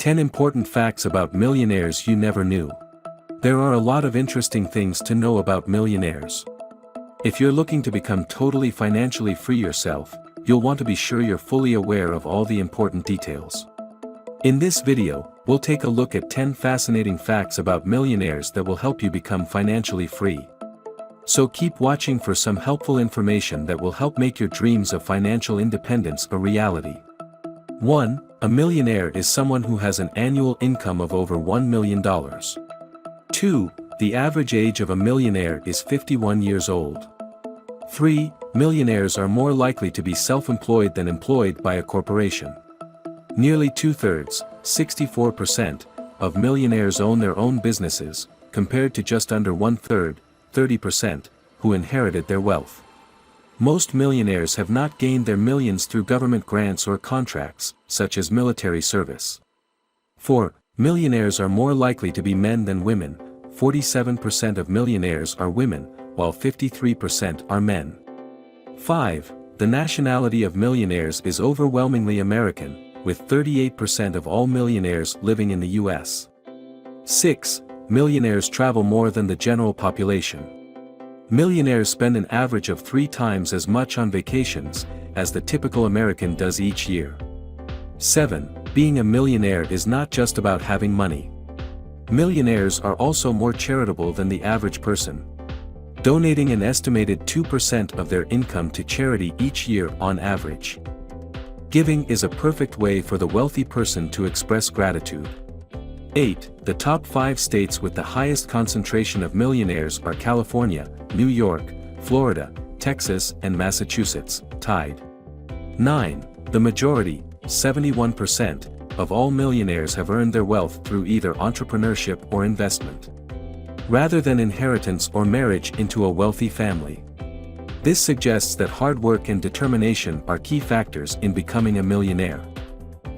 10 important facts about millionaires you never knew. There are a lot of interesting things to know about millionaires. If you're looking to become totally financially free yourself, you'll want to be sure you're fully aware of all the important details. In this video, we'll take a look at 10 fascinating facts about millionaires that will help you become financially free. So keep watching for some helpful information that will help make your dreams of financial independence a reality. 1. A millionaire is someone who has an annual income of over $1 million. 2. The average age of a millionaire is 51 years old. 3. Millionaires are more likely to be self-employed than employed by a corporation. Nearly 2/3, 64%, of millionaires own their own businesses, compared to just under 1/3, 30%, who inherited their wealth. Most millionaires have not gained their millions through government grants or contracts, such as military service. 4. Millionaires are more likely to be men than women. 47% of millionaires are women, while 53% are men. 5. The nationality of millionaires is overwhelmingly American, with 38% of all millionaires living in the US. 6. Millionaires travel more than the general population. Millionaires spend an average of 3 times as much on vacations as the typical American does each year. 7. Being a millionaire is not just about having money. Millionaires are also more charitable than the average person, donating an estimated 2% of their income to charity each year on average. Giving is a perfect way for the wealthy person to express gratitude. 8. The top 5 states with the highest concentration of millionaires are California, New York, Florida, Texas, and Massachusetts, tied. 9. The majority, 71%, of all millionaires have earned their wealth through either entrepreneurship or investment, rather than inheritance or marriage into a wealthy family. This suggests that hard work and determination are key factors in becoming a millionaire.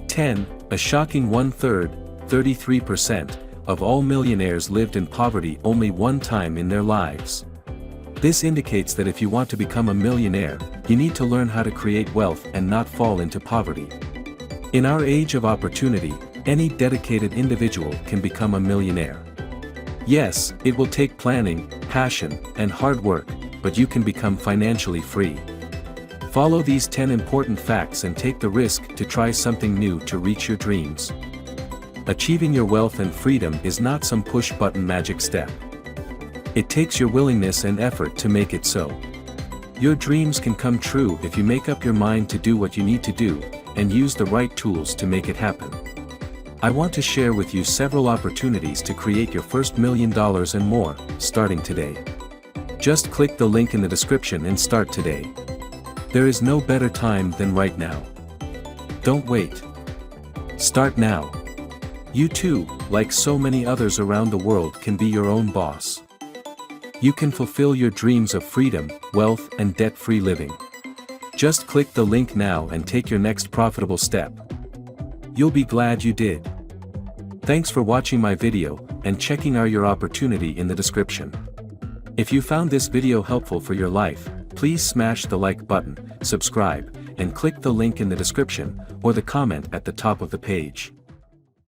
10. A shocking 1/3, 33%, of all millionaires lived in poverty only one time in their lives. This indicates that if you want to become a millionaire, you need to learn how to create wealth and not fall into poverty. In our age of opportunity, any dedicated individual can become a millionaire. Yes, it will take planning, passion, and hard work, but you can become financially free. Follow these 10 important facts and take the risk to try something new to reach your dreams. Achieving your wealth and freedom is not some push-button magic step. It takes your willingness and effort to make it so. Your dreams can come true if you make up your mind to do what you need to do, and use the right tools to make it happen. I want to share with you several opportunities to create your first $1 million and more, starting today. Just click the link in the description and start today. There is no better time than right now. Don't wait. Start now. You too, like so many others around the world, can be your own boss. You can fulfill your dreams of freedom, wealth, and debt-free living. Just click the link now and take your next profitable step. You'll be glad you did. Thanks for watching my video, and checking out your opportunity in the description. If you found this video helpful for your life, please smash the like button, subscribe, and click the link in the description, or the comment at the top of the page.